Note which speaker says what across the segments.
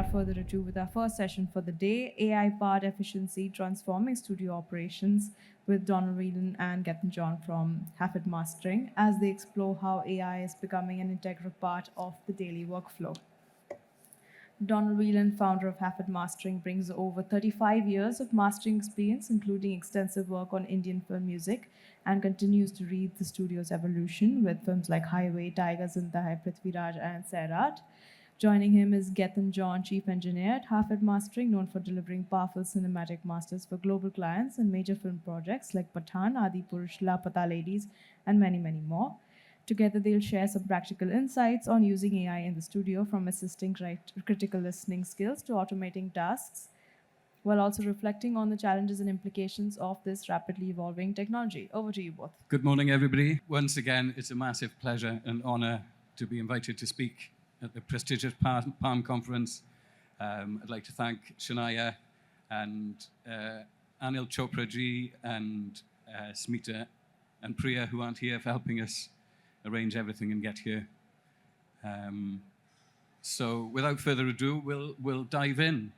Speaker 1: without further ado with our first session for the day, AI-powered efficiency transforming studio operations with Donal, Whelan and Gethin from Hafid Mastering as they explore how AI is becoming an integral part of the daily workflow. Donal Whelan, founder of Hafid Mastering, brings over 35 years of mastering experience, including extensive work on Indian film music, and continues to lead the studio's evolution with films like Highway, Tiger Zinda Hai, Prithviraj, and Sairat. Joining him is Gethin, Chief Engineer at Hafid Mastering, known for delivering powerful cinematic masters for global clients and major film projects like Pathan, Adi Purush, Lapata Ladies, and many, many more. Together, they'll share some practical insights on using AI in the studio, from assisting critical listening skills to automating tasks, while also reflecting on the challenges and implications of this rapidly evolving technology. Over to you both.
Speaker 2: Good morning, everybody. Once again, it's a massive pleasure and honor to be invited to speak at the prestigious Palm Conference. I'd like to thank Shania and Anil Chopra ji and Smita and Priya, who aren't here, for helping us arrange everything and get here. So without further ado, we'll dive in.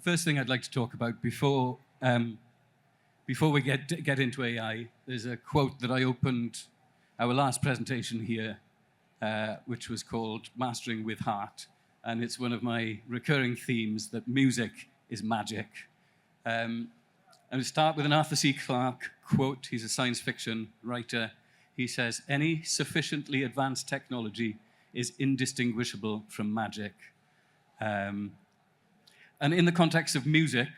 Speaker 2: First thing I'd like to talk about before we get into AI, there's a quote that I opened our last presentation here, which was called Mastering with Heart. And it's one of my recurring themes, that music is magic. I'm going to start with an Arthur C. Clarke quote. He's a science fiction writer. He says, "Any sufficiently advanced technology is indistinguishable from magic." And in the context of music,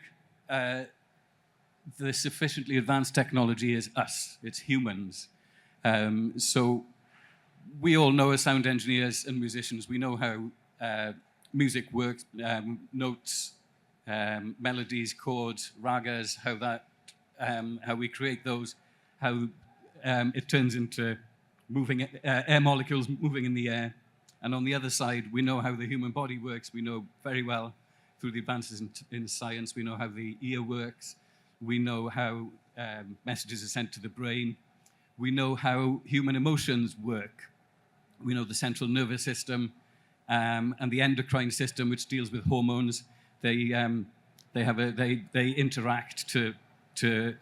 Speaker 2: the sufficiently advanced technology is us, it's humans. So we all know, as sound engineers and musicians, we know how music works, notes, melodies, chords, ragas, how we create those, how it turns into moving air molecules moving in the air. And on the other side, we know how the human body works. We know very well through the advances in science. We know how the ear works. We know how messages are sent to the brain. We know how human emotions work. We know the central nervous system and the endocrine system, which deals with hormones. They interact to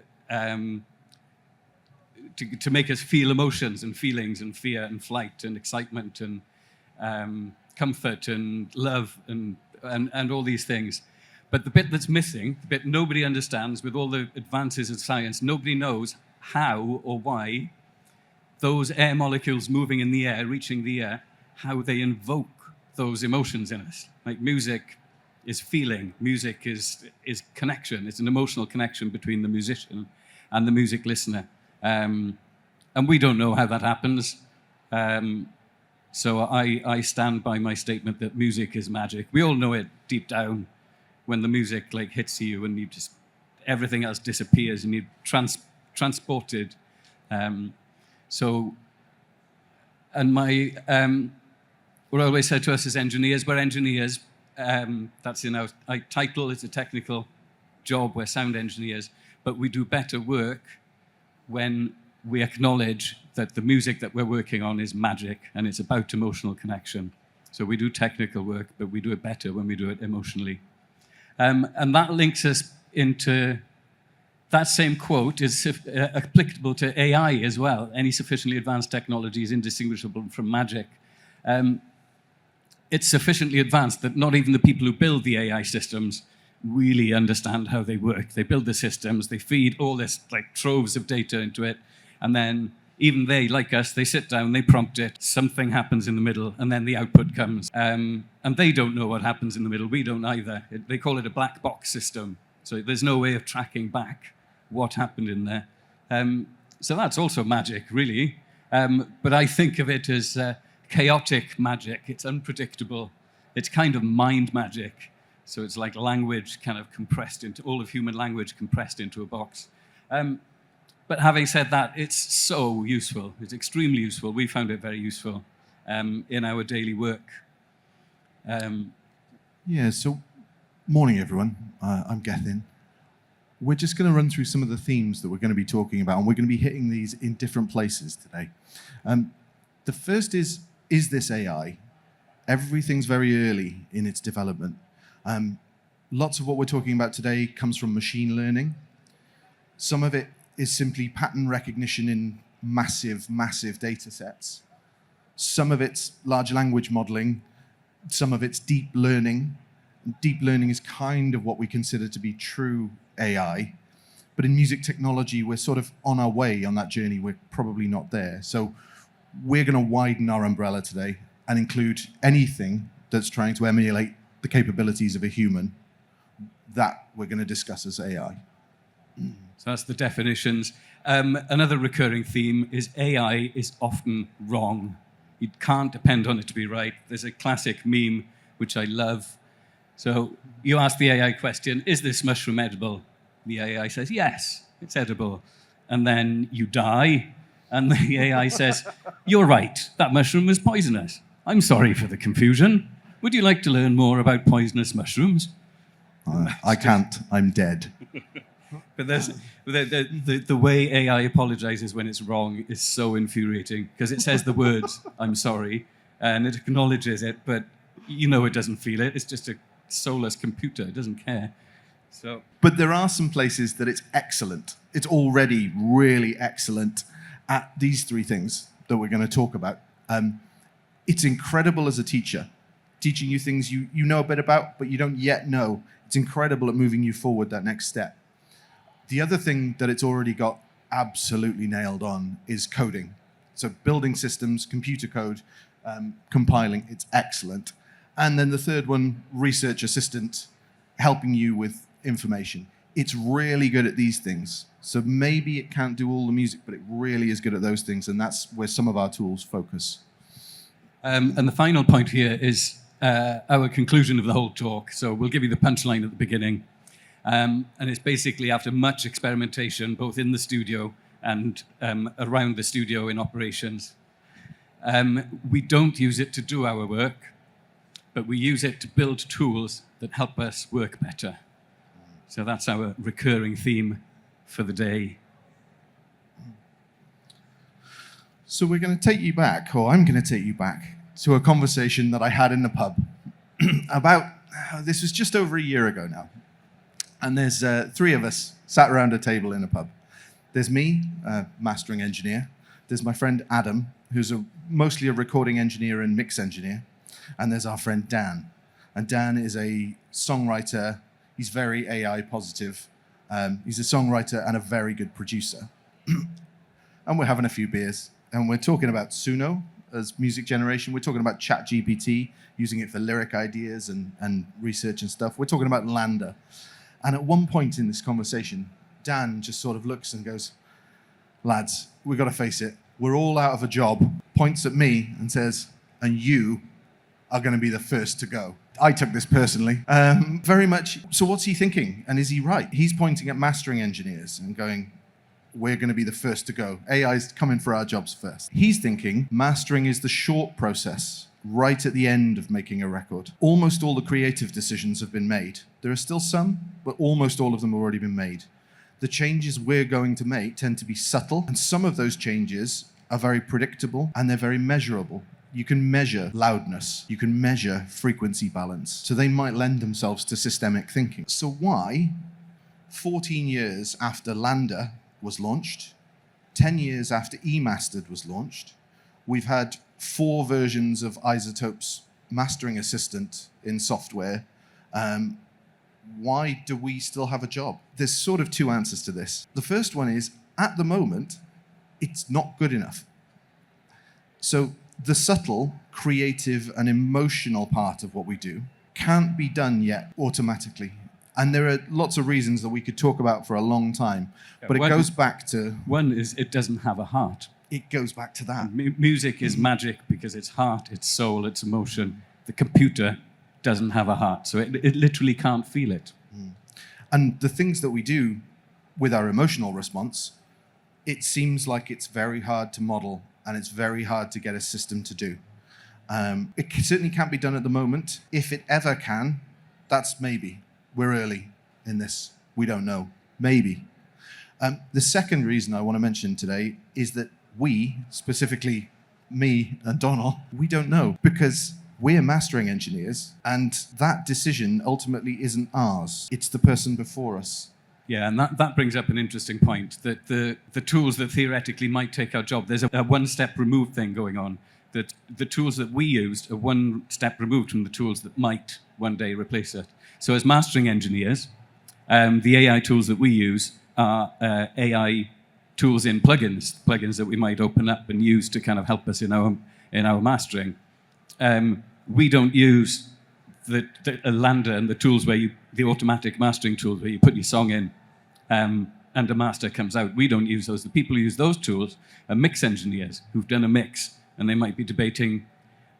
Speaker 2: make us feel emotions and feelings and fear and flight and excitement and comfort and love and all these things. But the bit that's missing, the bit nobody understands, with all the advances in science, nobody knows how or why those air molecules moving in the air, reaching the air, how they invoke those emotions in us. Like, music is feeling, music is connection, it's an emotional connection between the musician and the music listener. And we don't know how that happens. So I stand by my statement that music is magic. We all know it deep down, when the music hits you and you just, everything else disappears and you're transported. What I always say to us as engineers, we're engineers. That's in our title. It's a technical job. We're sound engineers, but we do better work when we acknowledge that the music that we're working on is magic and it's about emotional connection. So we do technical work, but we do it better when we do it emotionally. And that links us into that same quote is applicable to AI as well. Any sufficiently advanced technology is indistinguishable from magic. It's sufficiently advanced that not even the people who build the AI systems really understand how they work. They build the systems, they feed all this troves of data into it, and then even they, like us, they sit down, they prompt it, something happens in the middle, and then the output comes. And they don't know what happens in the middle. We don't either. They call it a black box system. So there's no way of tracking back what happened in there. So that's also magic, really. But I think of it as chaotic magic. It's unpredictable. It's kind of mind magic. So it's like language kind of compressed into, all of human language compressed into a box. But having said that, it's so useful. It's extremely useful. We found it very useful in our daily work.
Speaker 3: So morning, everyone. I'm Gethin. We're just going to run through some of the themes that we're going to be talking about, and we're going to be hitting these in different places today. The first is this AI? Everything's very early in its development. Lots of what we're talking about today comes from machine learning. Some of it is simply pattern recognition in massive, massive data sets. Some of it's large language modeling. Some of it's deep learning. Deep learning is kind of what we consider to be true AI. But in music technology, we're sort of on our way on that journey. We're probably not there. So we're going to widen our umbrella today and include anything that's trying to emulate the capabilities of a human. That we're going to discuss as AI.
Speaker 2: So that's the definitions. Another recurring theme is AI is often wrong. You can't depend on it to be right. There's a classic meme, which I love. So you ask the AI question, is this mushroom edible? The AI says, yes, it's edible. And then you die, and the AI says, you're right, that mushroom was poisonous. I'm sorry for the confusion. Would you like to learn more about poisonous mushrooms?
Speaker 3: I can't, I'm dead.
Speaker 2: But the way AI apologizes when it's wrong is so infuriating, because it says the words, I'm sorry, and it acknowledges it, but you know it doesn't feel it. It's just a soulless computer. It doesn't care. So,
Speaker 3: but there are some places that it's excellent. It's already really excellent at these three things that we're going to talk about. It's incredible as a teacher, teaching you things you know a bit about, but you don't yet know. It's incredible at moving you forward that next step. The other thing that it's already got absolutely nailed on is coding. So building systems, computer code, compiling, it's excellent. And then the third one, research assistant, helping you with information. It's really good at these things. So maybe it can't do all the music, but it really is good at those things, and that's where some of our tools focus.
Speaker 2: And the final point here is our conclusion of the whole talk. So we'll give you the punchline at the beginning. And it's basically after much experimentation, both in the studio and around the studio in operations. We don't use it to do our work, but we use it to build tools that help us work better. So that's our recurring theme for the day.
Speaker 3: So we're going to take you back, or I'm going to take you back, to a conversation that I had in the pub this was just over a year ago now. And there's three of us sat around a table in a pub. There's me, mastering engineer. There's my friend Adam, who's mostly a recording engineer and mix engineer. And there's our friend Dan. And Dan is a songwriter. He's very AI positive. He's a songwriter and a very good producer. And we're having a few beers. And we're talking about Suno as music generation. We're talking about ChatGPT, using it for lyric ideas and research and stuff. We're talking about LaMDA. And at one point in this conversation, Dan just sort of looks and goes, lads, we've got to face it. We're all out of a job, points at me and says, and you are going to be the first to go. I took this personally, very much. So what's he thinking? And is he right? He's pointing at mastering engineers and going, we're going to be the first to go. AI's coming for our jobs first. He's thinking mastering is the short process, right at the end of making a record. Almost all the creative decisions have been made. There are still some, but almost all of them have already been made. The changes we're going to make tend to be subtle, and some of those changes are very predictable and they're very measurable. You can measure loudness, you can measure frequency balance, so they might lend themselves to systemic thinking. So why, 14 years after LaMDA was launched, 10 years after eMastered was launched, we've had 4 versions of Isotope's mastering assistant in software. Why do we still have a job? There's sort of 2 answers to this. The first one is, at the moment, it's not good enough. So the subtle, creative, and emotional part of what we do can't be done yet automatically. And there are lots of reasons that we could talk about for a long time. But it goes back to...
Speaker 2: One is it doesn't have a heart.
Speaker 3: It goes back to that.
Speaker 2: Music is magic because it's heart, it's soul, it's emotion. The computer doesn't have a heart, so it literally can't feel it.
Speaker 3: And the things that we do with our emotional response, it seems like it's very hard to model and it's very hard to get a system to do. It certainly can't be done at the moment. If it ever can, that's maybe. We're early in this. We don't know. Maybe. The second reason I want to mention today is that we, specifically me and Donal, we don't know, because We're mastering engineers, and that decision ultimately isn't ours. It's the person before us.
Speaker 2: Yeah, and that brings up an interesting point, that the tools that theoretically might take our job, there's a one-step removed thing going on, that the tools that we used are one step removed from the tools that might one day replace it. So as mastering engineers, the AI tools that we use are AI tools in plugins that we might open up and use to kind of help us in our mastering. We don't use the Lander and the tools the automatic mastering tools where you put your song in and a master comes out. We don't use those. The people who use those tools are mix engineers who've done a mix, and they might be debating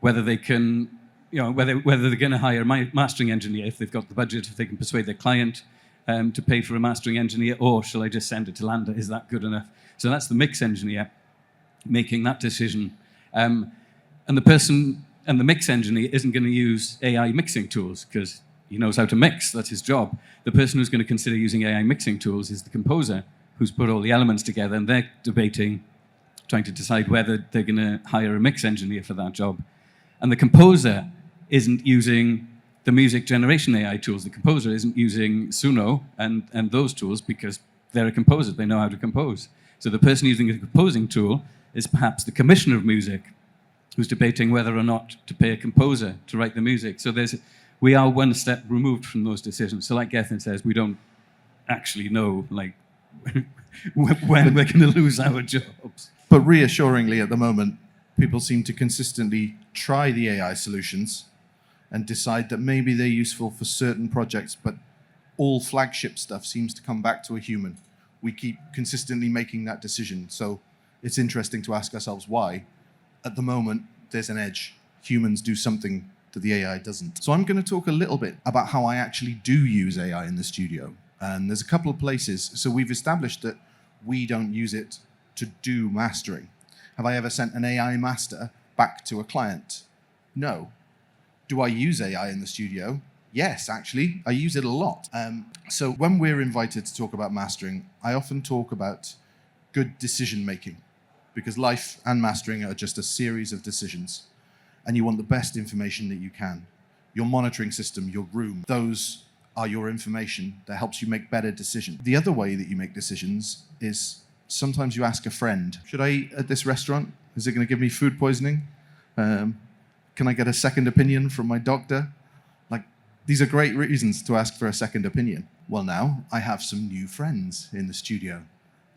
Speaker 2: whether they can, whether they're going to hire a mastering engineer if they've got the budget, if they can persuade their client to pay for a mastering engineer, or shall I just send it to Lander? Is that good enough? So that's the mix engineer making that decision. And the mix engineer isn't going to use AI mixing tools because he knows how to mix. That's his job. The person who's going to consider using AI mixing tools is the composer who's put all the elements together, and they're debating, trying to decide whether they're going to hire a mix engineer for that job. And the composer isn't using the music generation AI tools. The composer isn't using Suno and those tools because they're a composer. They know how to compose. So the person using a composing tool is perhaps the commissioner of music, who's debating whether or not to pay a composer to write the music. So we are one step removed from those decisions. So like Gethin says, we don't actually know when we're going to lose our jobs.
Speaker 3: But reassuringly, at the moment, people seem to consistently try the AI solutions and decide that maybe they're useful for certain projects, but all flagship stuff seems to come back to a human. We keep consistently making that decision. So it's interesting to ask ourselves why. At the moment, there's an edge. Humans do something that the AI doesn't. So I'm going to talk a little bit about how I actually do use AI in the studio. And there's a couple of places. So we've established that we don't use it to do mastering. Have I ever sent an AI master back to a client? No. Do I use AI in the studio? Yes, actually, I use it a lot. So when we're invited to talk about mastering, I often talk about good decision making, because life and mastering are just a series of decisions, and you want the best information that you can. Your monitoring system, your room, those are your information that helps you make better decisions. The other way that you make decisions is sometimes you ask a friend, should I eat at this restaurant? Is it going to give me food poisoning? Can I get a second opinion from my doctor? These are great reasons to ask for a second opinion. Well, now I have some new friends in the studio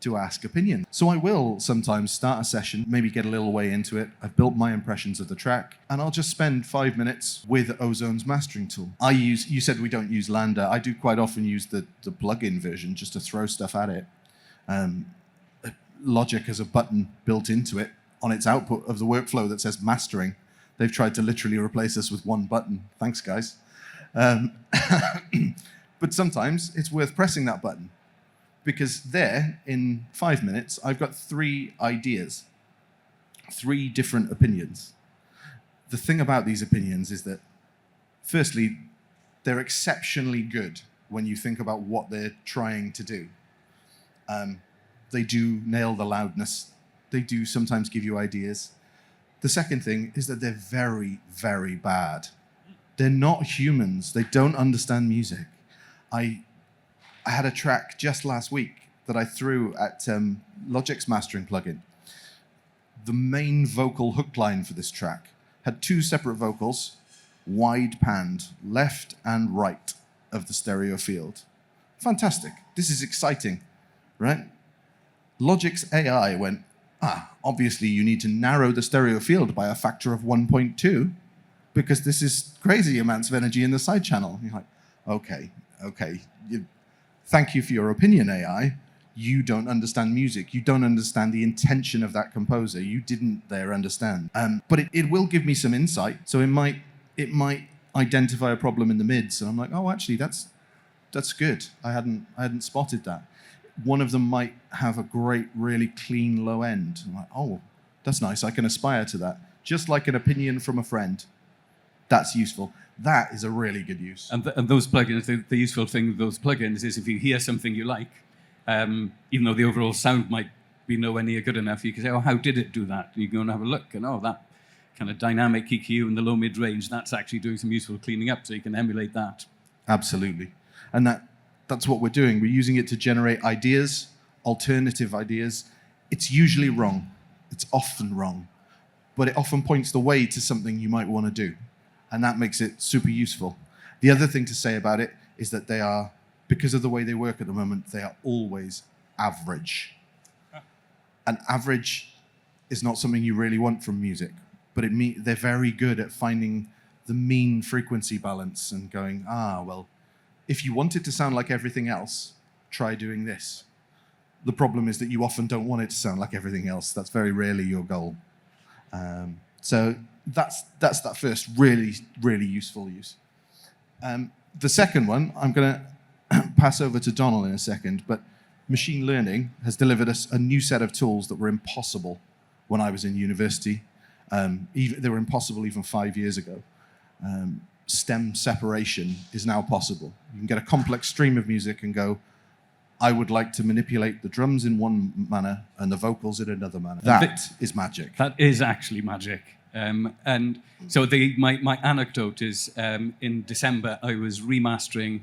Speaker 3: to ask opinions. So I will sometimes start a session, maybe get a little way into it. I've built my impressions of the track, and I'll just spend 5 minutes with Ozone's mastering tool. You said we don't use Lander. I do quite often use the plug-in version just to throw stuff at it. Logic has a button built into it on its output of the workflow that says mastering. They've tried to literally replace us with one button. Thanks, guys. But sometimes it's worth pressing that button, because there, in 5 minutes, I've got 3 ideas, 3 different opinions. The thing about these opinions is that, firstly, they're exceptionally good when you think about what they're trying to do. They do nail the loudness. They do sometimes give you ideas. The second thing is that they're very, very bad. They're not humans. They don't understand music. I had a track just last week that I threw at Logic's mastering plugin. The main vocal hook line for this track had 2 separate vocals, wide panned, left and right of the stereo field. Fantastic. This is exciting, right? Logic's AI went, obviously you need to narrow the stereo field by a factor of 1.2 because this is crazy amounts of energy in the side channel. You're like, okay. Thank you for your opinion, AI. You don't understand music. You don't understand the intention of that composer. You didn't there understand. But it will give me some insight. So it might identify a problem in the mids, and I'm like, oh, actually, that's good. I hadn't spotted that. One of them might have a great, really clean low end. I'm like, oh, that's nice. I can aspire to that. Just like an opinion from a friend. That's useful. That is a really good use.
Speaker 2: And those plugins, the useful thing with those plugins is if you hear something you like, even though the overall sound might be nowhere near good enough, you can say, oh, how did it do that? And you go and have a look, and kind of dynamic EQ in the low mid range, that's actually doing some useful cleaning up, so you can emulate that.
Speaker 3: Absolutely. And that's what we're doing. We're using it to generate ideas, alternative ideas. It's usually wrong. It's often wrong. But it often points the way to something you might want to do. And that makes it super useful. The other thing to say about it is that they are, because of the way they work at the moment, they are always average. And average is not something you really want from music, but they're very good at finding the mean frequency balance and going, well, if you want it to sound like everything else, try doing this. The problem is that you often don't want it to sound like everything else. That's very rarely your goal. So that's that first really, really useful use. The second one, I'm going to pass over to Donal in a second, but machine learning has delivered us a new set of tools that were impossible when I was in university. They were impossible even 5 years ago. Stem separation is now possible. You can get a complex stream of music and go, I would like to manipulate the drums in one manner and the vocals in another manner. That is magic.
Speaker 2: That is actually magic. And so my anecdote is, in December, I was remastering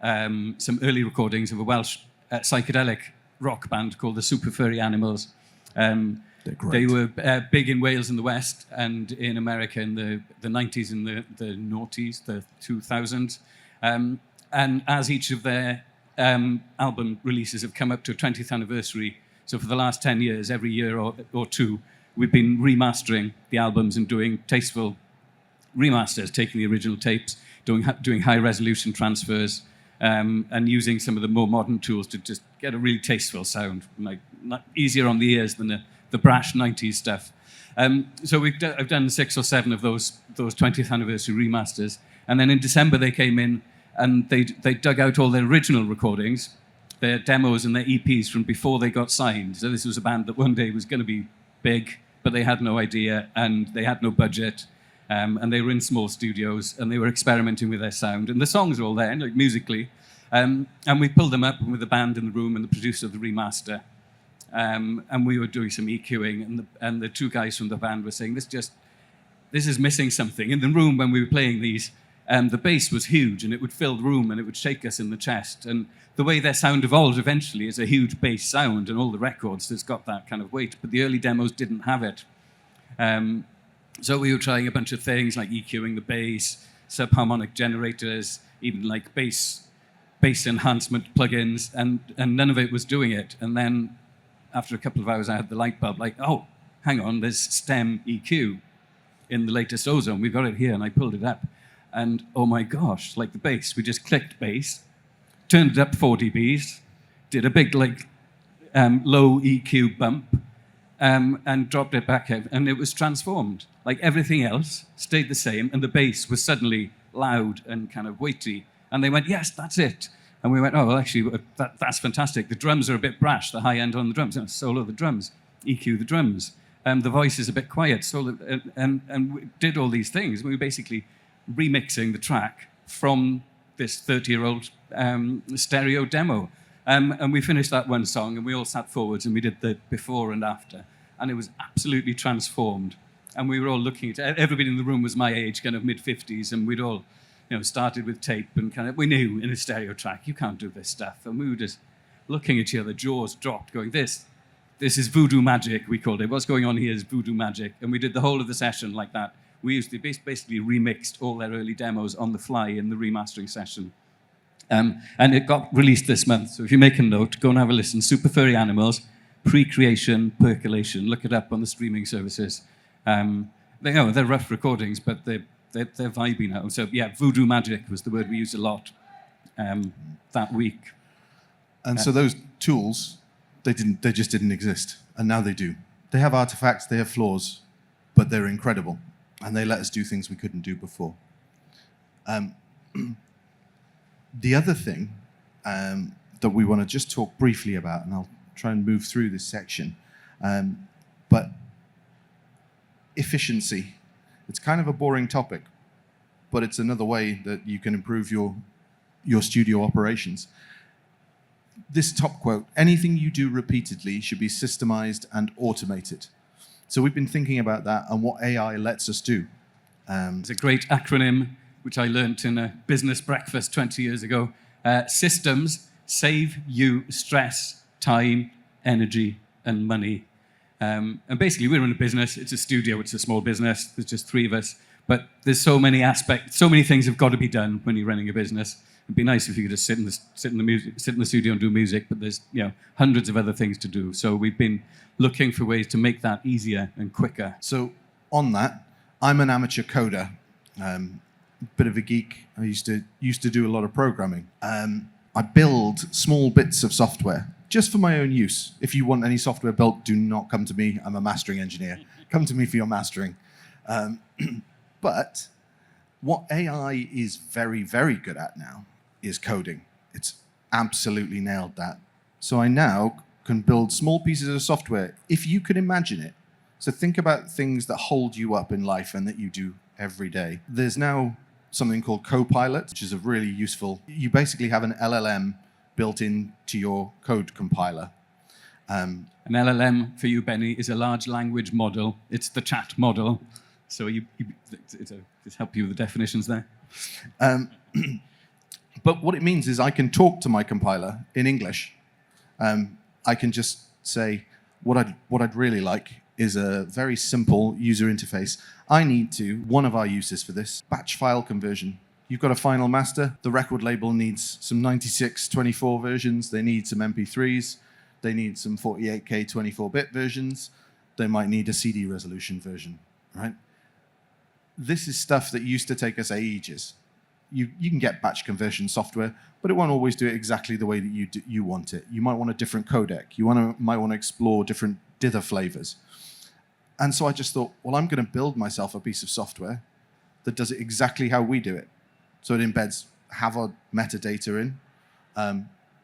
Speaker 2: some early recordings of a Welsh psychedelic rock band called the Super Furry Animals.
Speaker 3: They're great.
Speaker 2: They were big in Wales in the West and in America in the 90s and the noughties, the 2000s. And as each of their album releases have come up to a 20th anniversary, so for the last 10 years, every year or two, we've been remastering the albums and doing tasteful remasters, taking the original tapes, doing high-resolution transfers, and using some of the more modern tools to just get a really tasteful sound, like not easier on the ears than the brash 90s stuff. So I've done 6 or 7 of those 20th anniversary remasters, and then in December they came in and they dug out all their original recordings, their demos and their EPs from before they got signed. So this was a band that one day was going to be big, but they had no idea and they had no budget, and they were in small studios and they were experimenting with their sound. And the songs are all there, like musically, and we pulled them up with the band in the room and the producer of the remaster, and we were doing some EQing, and the 2 guys from the band were saying, this is missing something. In the room when we were playing these, the bass was huge and it would fill the room and it would shake us in the chest. And the way their sound evolved eventually is a huge bass sound, and all the records has got that kind of weight, but the early demos didn't have it. So we were trying a bunch of things like EQing the bass, subharmonic generators, even like bass enhancement plugins, and none of it was doing it. And then after a couple of hours I had the light bulb, like, oh, hang on, there's stem EQ in the latest Ozone. We've got it here, and I pulled it up. And oh my gosh, like the bass, we just clicked bass, turned it up 4 dBs, did a big low EQ bump, and dropped it back out, and it was transformed. Like everything else stayed the same, and the bass was suddenly loud and kind of weighty. And they went, yes, that's it. And we went, oh, well, actually, that's fantastic. The drums are a bit brash, the high end on the drums. Solo the drums, EQ the drums. The voice is a bit quiet. And we did all these things. We were basically remixing the track from this 30-year-old stereo demo. And we finished that one song, and we all sat forwards, and we did the before and after. And it was absolutely transformed. And we were all looking at it. Everybody in the room was my age, kind of mid-50s, and we'd all started with tape, and kind of, we knew in a stereo track, you can't do this stuff. And we were just looking at each other, jaws dropped, going, this is voodoo magic, we called it. What's going on here is voodoo magic. And we did the whole of the session like that. We basically remixed all their early demos on the fly in the remastering session. And it got released this month. So if you make a note, go and have a listen. Super Furry Animals, Pre-Creation, Percolation. Look it up on the streaming services. They're rough recordings, but they're vibey now. So yeah, voodoo magic was the word we used a lot that week.
Speaker 3: And so those tools, they just didn't exist, and now they do. They have artifacts, they have flaws, but they're incredible, and they let us do things we couldn't do before. The other thing that we want to just talk briefly about, and I'll try and move through this section, but efficiency. It's kind of a boring topic, but it's another way that you can improve your studio operations. This top quote, anything you do repeatedly should be systemized and automated. So we've been thinking about that and what AI lets us do.
Speaker 2: It's a great acronym, which I learnt in a business breakfast 20 years ago. Systems save you stress, time, energy, and money. And basically, we're in a business. It's a studio. It's a small business. There's just 3 of us. But there's so many aspects, so many things have got to be done when you're running a business. It'd be nice if you could just sit in the studio and do music, but there's hundreds of other things to do. So we've been looking for ways to make that easier and quicker.
Speaker 3: So on that, I'm an amateur coder, bit of a geek. I used to do a lot of programming. I build small bits of software just for my own use. If you want any software built, do not come to me. I'm a mastering engineer. Come to me for your mastering. But what AI is very, very good at now is coding. It's absolutely nailed that. So I now can build small pieces of software, if you can imagine it. So think about things that hold you up in life and that you do every day. There's now something called Copilot, which is a really useful, you basically have an LLM built into your code compiler.
Speaker 2: An LLM, for you, Benny, is a large language model. It's the chat model. So it's help you with the definitions there.
Speaker 3: But what it means is I can talk to my compiler in English. I can just say, what I'd really like is a very simple user interface. One of our uses for this, batch file conversion. You've got a final master. The record label needs some 96/24 versions. They need some MP3s. They need some 48K 24-bit versions. They might need a CD resolution version, right? This is stuff that used to take us ages. You can get batch conversion software, but it won't always do it exactly the way that you want it. You might want a different codec. You might want to explore different dither flavors. And so I just thought, well, I'm going to build myself a piece of software that does it exactly how we do it. So it embeds Havod metadata in.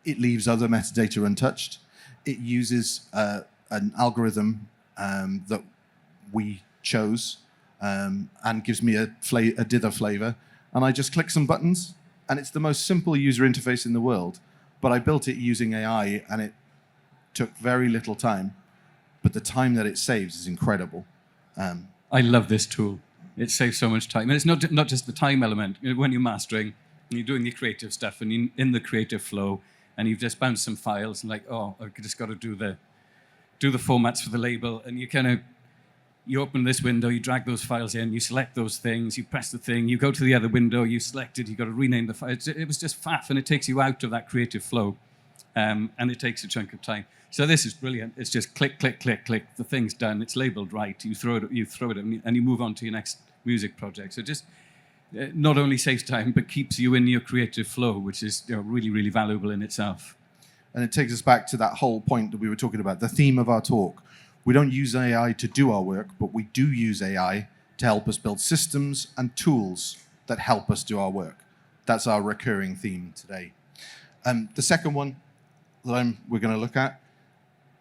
Speaker 3: It leaves other metadata untouched. It uses an algorithm that we chose and gives me a dither flavor. And I just click some buttons, and it's the most simple user interface in the world. But I built it using AI, and it took very little time. But the time that it saves is incredible.
Speaker 2: I love this tool. It saves so much time. And it's not just the time element. When you're mastering, and you're doing your creative stuff, and you're in the creative flow, and you've just bounced some files, and like, oh, I've just got to do the formats for the label, and you open this window, you drag those files in, you select those things, you press the thing, you go to the other window, you select it, you've got to rename the file. It was just faff, and it takes you out of that creative flow, and it takes a chunk of time. So this is brilliant. It's just click, click, click, click. The thing's done. It's labeled right. You throw it, and you move on to your next music project. So just not only saves time, but keeps you in your creative flow, which is really, really valuable in itself.
Speaker 3: And it takes us back to that whole point that we were talking about, the theme of our talk. We don't use AI to do our work, but we do use AI to help us build systems and tools that help us do our work. That's our recurring theme today. The second one that we're going to look at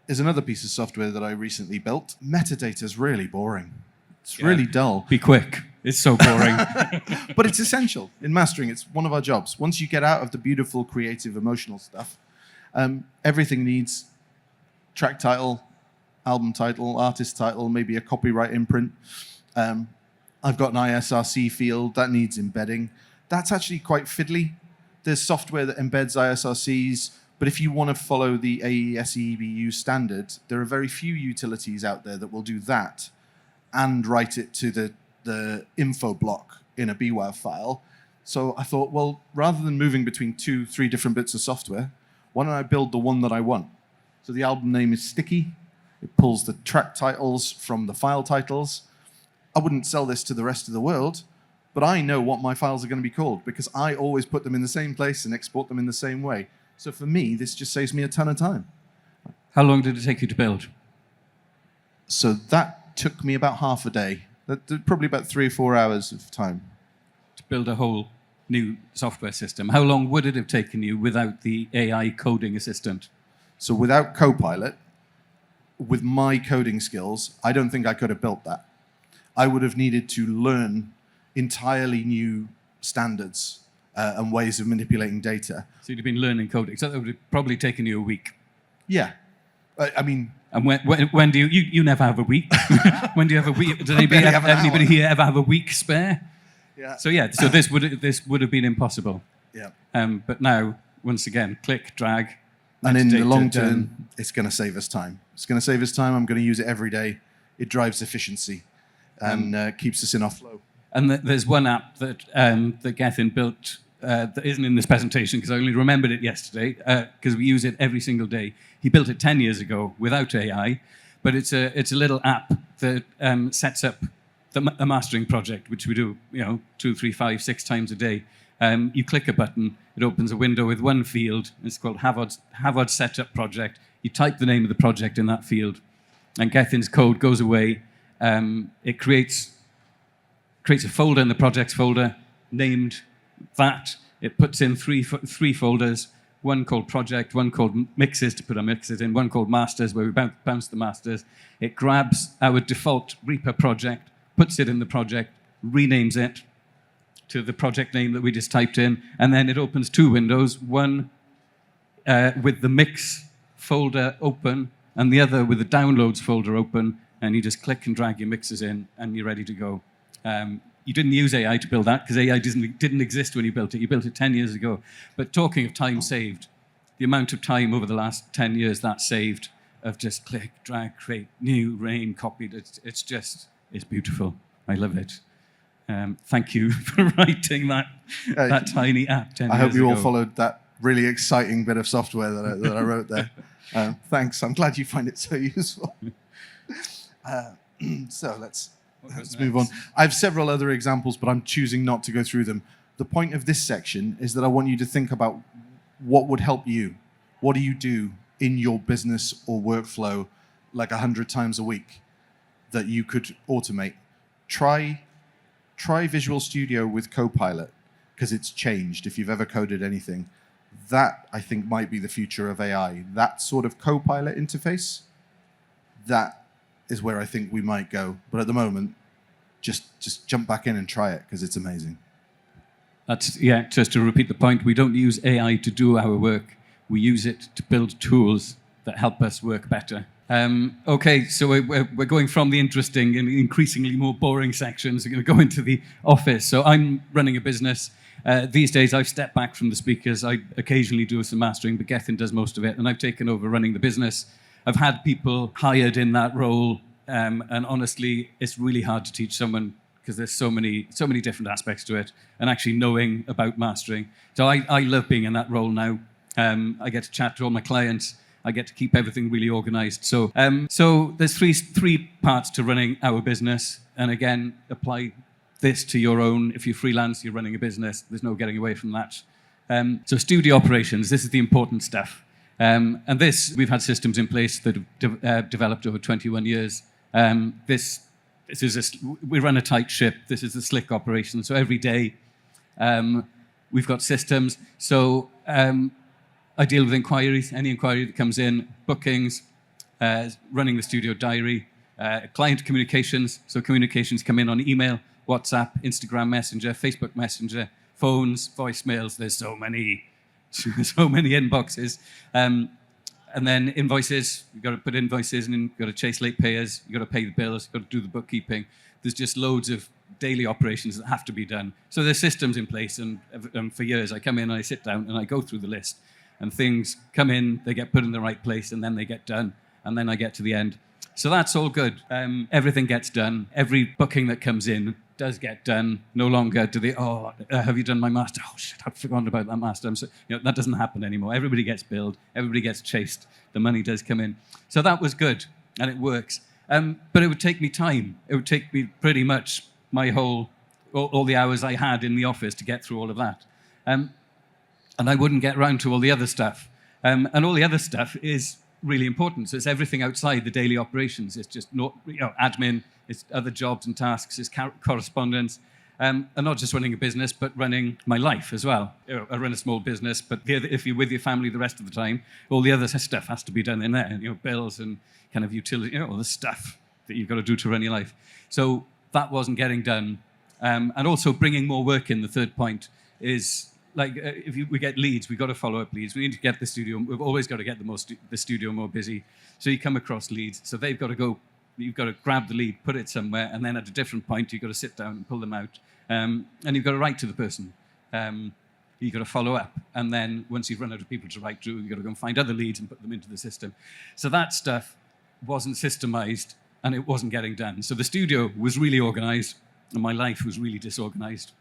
Speaker 3: is another piece of software that I recently built. Metadata is really boring. It's really dull.
Speaker 2: Be quick. It's so boring.
Speaker 3: But it's essential in mastering. It's one of our jobs. Once you get out of the beautiful, creative, emotional stuff, everything needs track title, album title, artist title, maybe a copyright imprint. I've got an ISRC field that needs embedding. That's actually quite fiddly. There's software that embeds ISRCs, but if you want to follow the AES-EBU standard, there are very few utilities out there that will do that and write it to the info block in a BWAV file. So I thought, well, rather than moving between 2-3 different bits of software, why don't I build the one that I want? So the album name is Sticky. It pulls the track titles from the file titles. I wouldn't sell this to the rest of the world, but I know what my files are going to be called because I always put them in the same place and export them in the same way. So for me, this just saves me a ton of time.
Speaker 2: How long did it take you to build?
Speaker 3: So that took me about half a day. Probably about 3 or 4 hours of time.
Speaker 2: To build a whole new software system. How long would it have taken you without the AI coding assistant?
Speaker 3: So without Copilot, with my coding skills, I don't think I could have built that. I would have needed to learn entirely new standards and ways of manipulating data.
Speaker 2: So you'd have been learning coding. So that would have probably taken you a week.
Speaker 3: Yeah. I mean,
Speaker 2: And when do you never have a week? When do you have a week? Does anybody,
Speaker 3: barely have an
Speaker 2: anybody
Speaker 3: hour.
Speaker 2: here ever have a week spare?
Speaker 3: Yeah.
Speaker 2: So this would have been impossible.
Speaker 3: Yeah.
Speaker 2: But now, once again, click, drag.
Speaker 3: And in the
Speaker 2: metadata
Speaker 3: long
Speaker 2: done.
Speaker 3: term, it's going to save us time. It's going to save us time. I'm going to use it every day. It drives efficiency and keeps us in our flow.
Speaker 2: And there's one app that that Gethin built that isn't in this presentation because I only remembered it yesterday because we use it every single day. He built it 10 years ago without AI, but it's a little app that sets up a mastering project, which we do 2, 3, 5, 6 times a day. You click a button, it opens a window with one field. It's called Havard Setup Project. You type the name of the project in that field, and Gethin's code goes away. It creates a folder in the projects folder named that. It puts in three folders, one called project, one called mixes to put our mixes in, one called masters where we bounce the masters. It grabs our default Reaper project, puts it in the project, renames it to the project name that we just typed in, and then it opens 2 windows, one with the mix folder open and the other with the downloads folder open, and you just click and drag your mixes in and you're ready to go. You didn't use AI to build that because AI didn't exist when you built it. You built it 10 years ago. But talking of time saved, the amount of time over the last 10 years that saved of just click, drag, create, new, rain, copied, it's beautiful. I love it. Thank you for writing that tiny app 10 years ago.
Speaker 3: I hope you all followed that really exciting bit of software that I wrote there. Thanks. I'm glad you find it so useful. So let's move on. I have several other examples, but I'm choosing not to go through them. The point of this section is that I want you to think about what would help you. What do you do in your business or workflow like 100 times a week that you could automate? Try Visual Studio with Copilot because it's changed. If you've ever coded anything, that I think might be the future of AI. That sort of Copilot interface, that is where I think we might go. But at the moment, just jump back in and try it because it's amazing.
Speaker 2: Just to repeat the point, we don't use AI to do our work. We use it to build tools that help us work better. Okay, so we're going from the interesting and increasingly more boring sections. We're going to go into the office. So I'm running a business. These days, I've stepped back from the speakers. I occasionally do some mastering, but Gethin does most of it, and I've taken over running the business. I've had people hired in that role, and honestly, it's really hard to teach someone because there's so many different aspects to it, and actually knowing about mastering. So I love being in that role now. I get to chat to all my clients. I get to keep everything really organized. So there's three parts to running our business, and again, apply this to your own. If you're freelance, you're running a business, there's no getting away from that. So studio operations, this is the important stuff. And this, we've had systems in place that have developed over 21 years. We run a tight ship. This is a slick operation. So every day, we've got systems. So I deal with inquiries, any inquiry that comes in, bookings, running the studio diary, client communications. So communications come in on email, WhatsApp, Instagram Messenger, Facebook Messenger, phones, voicemails. There's so many inboxes. And then invoices, you've got to put invoices in, you've got to chase late payers, you've got to pay the bills, you've got to do the bookkeeping. There's just loads of daily operations that have to be done. So there's systems in place, and for years I come in and I sit down and I go through the list, and things come in, they get put in the right place, and then they get done, and then I get to the end. So that's all good. Everything gets done. Every booking that comes in does get done. No longer do they, have you done my master? Oh shit, I've forgotten about that master. That doesn't happen anymore. Everybody gets billed. Everybody gets chased. The money does come in. So that was good, and it works. But it would take me time. It would take me pretty much my all the hours I had in the office to get through all of that. And I wouldn't get around to all the other stuff. And all the other stuff is really important. So it's everything outside the daily operations. It's just admin, it's other jobs and tasks, it's correspondence, and not just running a business, but running my life as well. I run a small business, but if you're with your family the rest of the time, all the other stuff has to be done in there. Bills and kind of utility, all the stuff that you've got to do to run your life. So that wasn't getting done. And also bringing more work in. The third point is like if we get leads, we've got to follow up leads. We need to get the studio. We've always got to get the studio more busy. So you come across leads. So they've got to go. You've got to grab the lead, put it somewhere, and then at a different point, you've got to sit down and pull them out. And you've got to write to the person. You've got to follow up. And then once you've run out of people to write to, you've got to go and find other leads and put them into the system. So that stuff wasn't systemized, and it wasn't getting done. So the studio was really organized, and my life was really disorganized.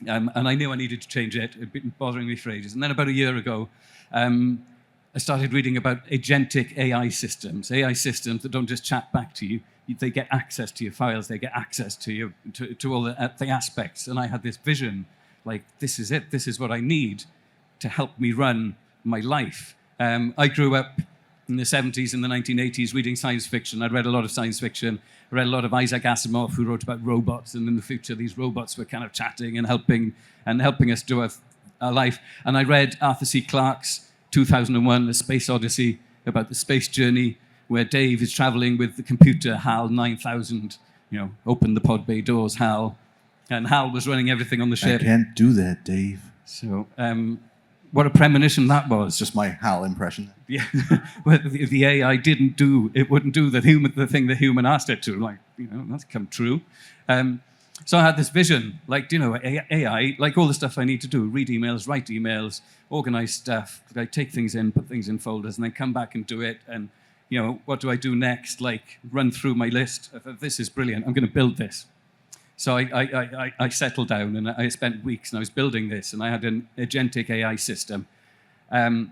Speaker 2: And I knew I needed to change it. It had been bothering me for ages. And then about a year ago, I started reading about agentic AI systems that don't just chat back to you. They get access to your files. They get access to all the aspects. And I had this vision, like, this is it. This is what I need to help me run my life. I grew up in the 70s and the 1980s reading science fiction. I'd read a lot of science fiction. I read a lot of Isaac Asimov, who wrote about robots. And in the future, these robots were kind of chatting and helping us do our life. And I read Arthur C. Clarke's 2001, A Space Odyssey, about the space journey, where Dave is traveling with the computer, HAL 9000, open the pod bay doors, HAL. And HAL was running everything on the ship.
Speaker 3: I can't do that, Dave.
Speaker 2: So what a premonition that was.
Speaker 3: It's just my HAL impression.
Speaker 2: Yeah, well, the AI wouldn't do the thing the human asked it to. Like, that's come true. So I had this vision, like, AI, like all the stuff I need to do, read emails, write emails, organize stuff, like take things in, put things in folders, and then come back and do it. And, what do I do next? Like, run through my list. This is brilliant. I'm going to build this. So I settled down, and I spent weeks, and I was building this, and I had an agentic AI system. And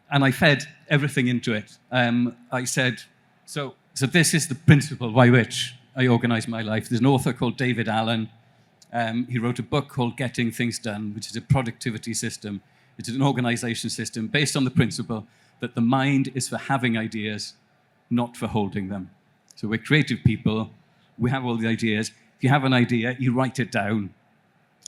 Speaker 2: I fed everything into it. I said, so this is the principle by which I organize my life. There's an author called David Allen. He wrote a book called Getting Things Done, which is a productivity system. It's an organization system based on the principle that the mind is for having ideas, not for holding them. So we're creative people. We have all the ideas. If you have an idea, you write it down.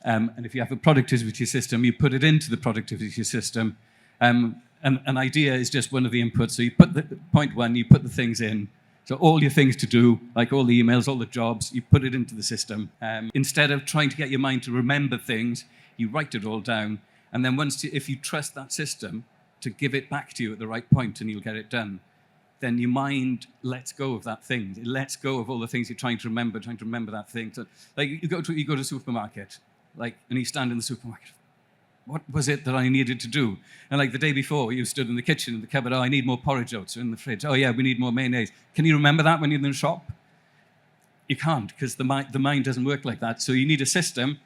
Speaker 2: And if you have a productivity system, you put it into the productivity system. And an idea is just one of the inputs. So you put point one, you put the things in. So all your things to do, like all the emails, all the jobs, you put it into the system. Instead of trying to get your mind to remember things, you write it all down. And then if you trust that system to give it back to you at the right point and you'll get it done, then your mind lets go of that thing. It lets go of all the things you're trying to remember that thing. So, like, you go to a supermarket, and you stand in the supermarket. What was it that I needed to do? And like the day before, you stood in the kitchen in the cupboard. Oh, I need more porridge oats in the fridge. Oh yeah, we need more mayonnaise. Can you remember that when you're in the shop? You can't, because the mind doesn't work like that. So you need a system,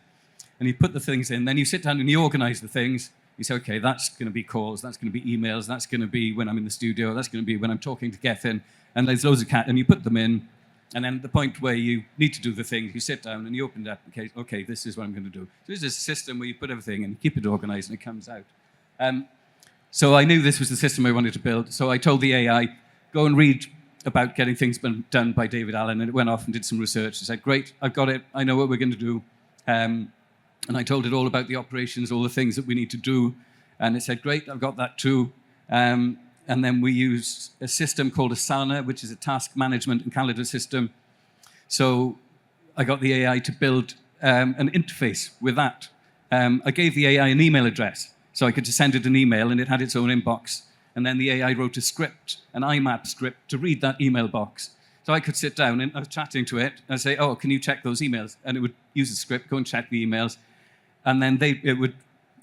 Speaker 2: and you put the things in. Then you sit down and you organize the things. You say, okay, that's going to be calls, that's going to be emails, that's going to be when I'm in the studio, that's going to be when I'm talking to Gethin, and there's loads of and you put them in, and then at the point where you need to do the things, you sit down and you open it up, okay, this is what I'm going to do. So this is a system where you put everything in, keep it organized, and it comes out. So I knew this was the system I wanted to build, so I told the AI, go and read about getting things done by David Allen, and it went off and did some research. It said, great, I've got it, I know what we're going to do. And I told it all about the operations, all the things that we need to do. And it said, great, I've got that too. And then we use a system called Asana, which is a task management and calendar system. So I got the AI to build an interface with that. I gave the AI an email address, so I could just send it an email, and it had its own inbox. And then the AI wrote a script, an IMAP script, to read that email box. So I could sit down, and I was chatting to it, and I'd say, oh, can you check those emails? And it would use the script, go and check the emails. And then it would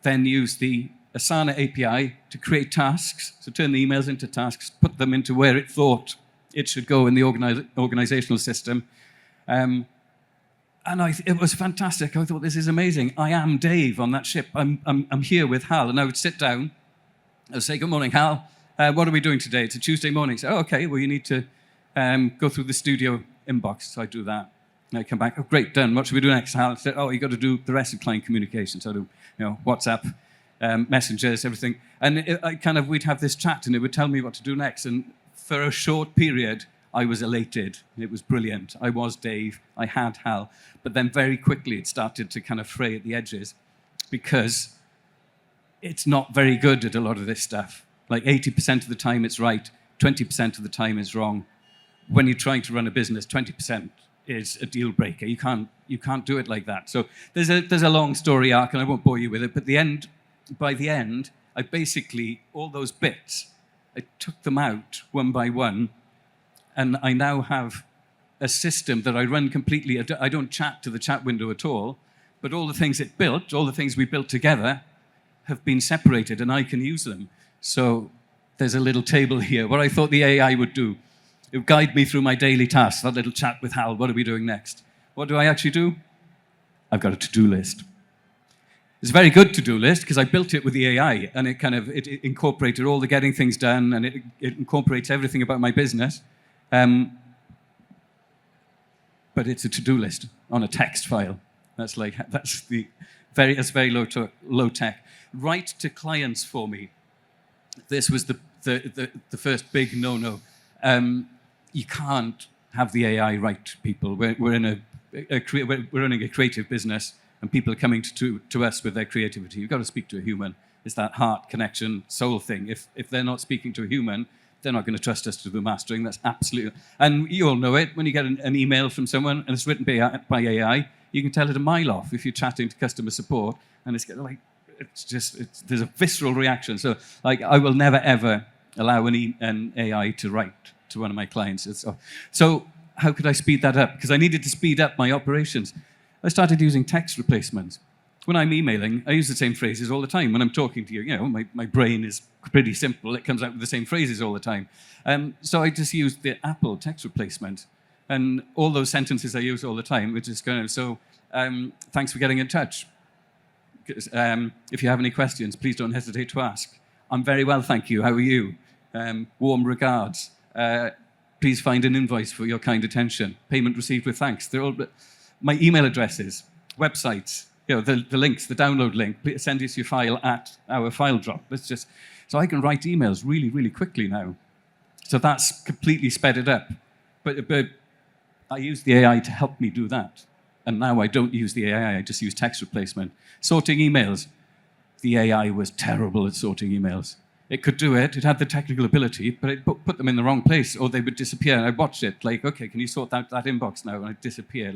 Speaker 2: then use the Asana API to create tasks, so turn the emails into tasks, put them into where it thought it should go in the organizational system. And it was fantastic. I thought, this is amazing. I am Dave on that ship. I'm here with Hal. And I would sit down, I would say, good morning, Hal. What are we doing today? It's a Tuesday morning. So, oh, okay, well, you need to go through the studio inbox. So I do that. And I come back, oh, great, done. What should we do next, Hal? I said, oh, you got to do the rest of client communication. So I do, WhatsApp, messengers, everything. And we'd have this chat, and it would tell me what to do next. And for a short period, I was elated. It was brilliant. I was Dave. I had Hal. But then very quickly, it started to kind of fray at the edges, because it's not very good at a lot of this stuff. Like 80% of the time it's right, 20% of the time it's wrong. When you're trying to run a business, 20% is a deal breaker. You can't do it like that. So there's a long story arc, and I won't bore you with it. But by the end, I basically, all those bits, I took them out one by one, and I now have a system that I run completely. I don't chat to the chat window at all, but all the things it built, all the things we built together, have been separated, and I can use them. So there's a little table here, what I thought the AI would do. It would guide me through my daily tasks, that little chat with Hal, what are we doing next? What do I actually do? I've got a to-do list. It's a very good to-do list because I built it with the AI, and it incorporated all the getting things done, and it incorporates everything about my business. But it's a to-do list on a text file. That's very low tech. Write to clients for me. This was the first big no-no. You can't have the AI write to people. We're running a creative business, and people are coming to us with their creativity. You've got to speak to a human. It's that heart connection, soul thing. If they're not speaking to a human, they're not going to trust us to do mastering. That's absolutely... And you all know it. When you get an email from someone and it's written by AI, you can tell it a mile off if you're chatting to customer support, and there's a visceral reaction. So, I will never, ever allow an AI to write to one of my clients. So how could I speed that up? Because I needed to speed up my operations. I started using text replacements. When I'm emailing, I use the same phrases all the time. When I'm talking to you, my brain is pretty simple. It comes out with the same phrases all the time. So I just used the Apple text replacement. And all those sentences I use all the time, which is thanks for getting in touch. If you have any questions, please don't hesitate to ask. I'm very well, thank you. How are you? Warm regards. Please find an invoice for your kind attention. Payment received with thanks. They're all my email addresses, websites, the links, the download link. Please send us your file at our file drop. So I can write emails really, really quickly now. So that's completely sped it up. But I use the AI to help me do that. And now I don't use the AI, I just use text replacement. Sorting emails. The AI was terrible at sorting emails. It could do it, it had the technical ability, but it put them in the wrong place, or they would disappear. And I'd watch it, okay, can you sort that inbox now? And I'd disappear,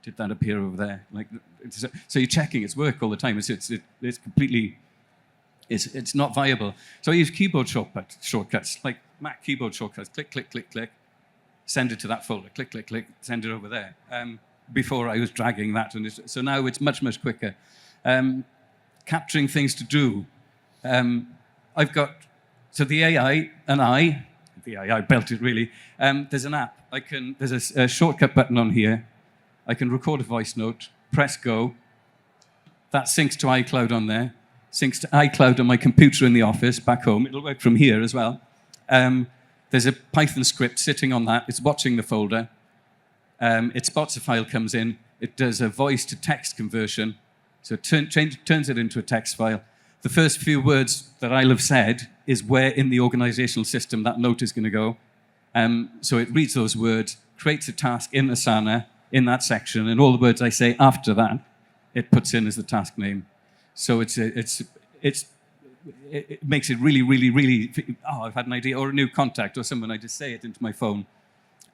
Speaker 2: did that appear over there? So you're checking its work all the time. It's completely, it's not viable. So I use keyboard shortcuts, like Mac keyboard shortcuts. Click, click, click, click. Send it to that folder. Click, click, click. Send it over there. Before I was dragging that. So now it's much, much quicker. Capturing things to do. So the AI and the AI built it really. There's an app. There's a shortcut button on here. I can record a voice note, press go. That syncs to iCloud on there. Syncs to iCloud on my computer in the office back home. It'll work from here as well. There's a Python script sitting on that. It's watching the folder. It spots a file comes in. It does a voice to text conversion. So it turns it into a text file. The first few words that I'll have said is where in the organizational system that note is going to go. So it reads those words, creates a task in Asana in that section, and all the words I say after that, it puts in as the task name. So it makes it really, really, really, I've had an idea, or a new contact, or someone, I just say it into my phone,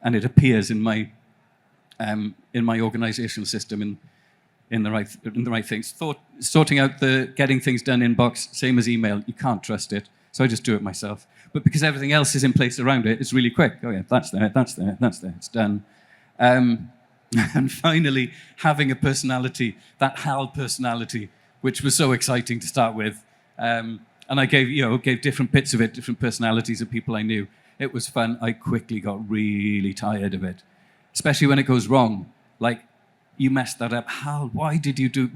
Speaker 2: and it appears in my organizational system in the right things. Sorting out the getting things done inbox, same as email. You can't trust it, so I just do it myself. But because everything else is in place around it, it's really quick. Oh yeah, that's there, that's there, that's there. It's done. And finally, having a personality, that Hal personality, which was so exciting to start with. And I gave different bits of it, different personalities of people I knew. It was fun. I quickly got really tired of it, especially when it goes wrong. Like, you messed that up. Hal, why did you do?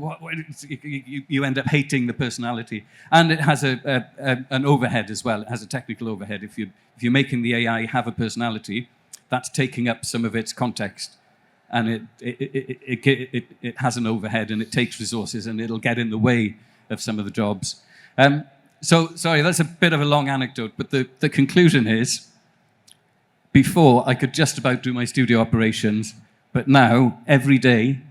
Speaker 2: You end up hating the personality, and it has an overhead as well. It has a technical overhead. If you're making the AI have a personality, that's taking up some of its context, and it has an overhead, and it takes resources, and it'll get in the way of some of the jobs. So sorry, that's a bit of a long anecdote, but the conclusion is, before I could just about do my studio operations. But now, every day,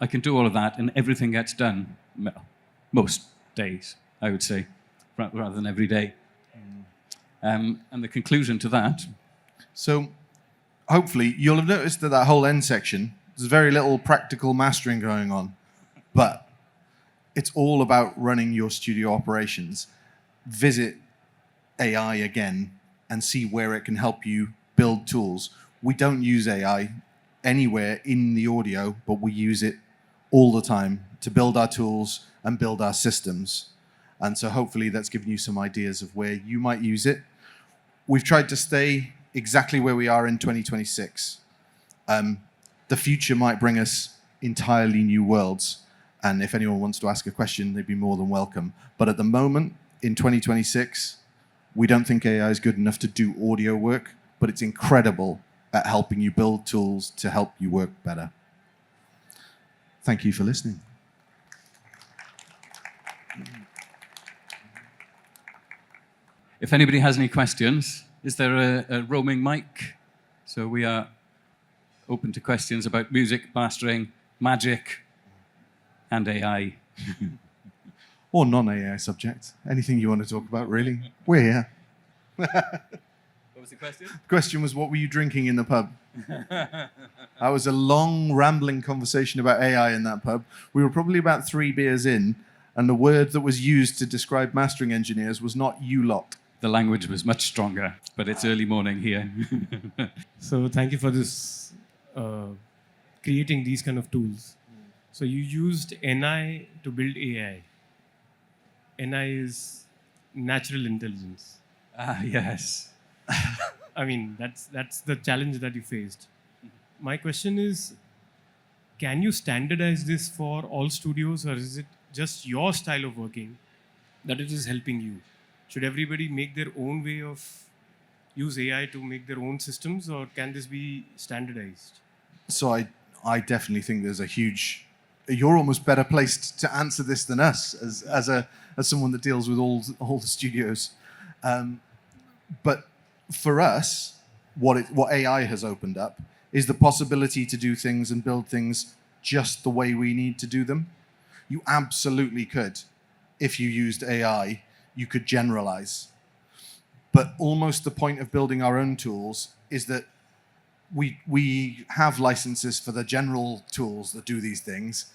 Speaker 2: I can do all of that, and everything gets done. Well, most days, I would say, rather than every day. And the conclusion to that...
Speaker 3: So, hopefully you'll have noticed that that whole end section, there's very little practical mastering going on, but it's all about running your studio operations. Visit AI again and see where it can help you build tools. We don't use AI anywhere in the audio, but we use it all the time to build our tools and build our systems. And so hopefully that's given you some ideas of where you might use it. We've tried to stay exactly where we are in 2026. The future might bring us entirely new worlds. And if anyone wants to ask a question, they'd be more than welcome. But at the moment, in 2026, we don't think AI is good enough to do audio work, but it's incredible at helping you build tools to help you work better. Thank you for listening.
Speaker 2: If anybody has any questions, is there a roaming mic? So we are open to questions about music, mastering, magic, and AI.
Speaker 3: Or non-AI subjects. Anything you want to talk about, really. We're here.
Speaker 2: What was the question?
Speaker 3: The question was, what were you drinking in the pub? That was a long, rambling conversation about AI in that pub. We were probably about 3 beers in, and the word that was used to describe mastering engineers was not you lot.
Speaker 2: The language was much stronger, but it's early morning here.
Speaker 4: So thank you for this, creating these kind of tools. So you used NI to build AI. NI is natural intelligence.
Speaker 2: Yes.
Speaker 4: I mean, that's the challenge that you faced. My question is, can you standardize this for all studios, or is it just your style of working that it is helping you? Should everybody make their own way of use AI to make their own systems, or can this be standardized?
Speaker 3: So I definitely think there's a huge... You're almost better placed to answer this than us as someone that deals with all the studios. But for us, what AI has opened up is the possibility to do things and build things just the way we need to do them. You absolutely could. If you used AI, you could generalize. But almost the point of building our own tools is that we have licenses for the general tools that do these things,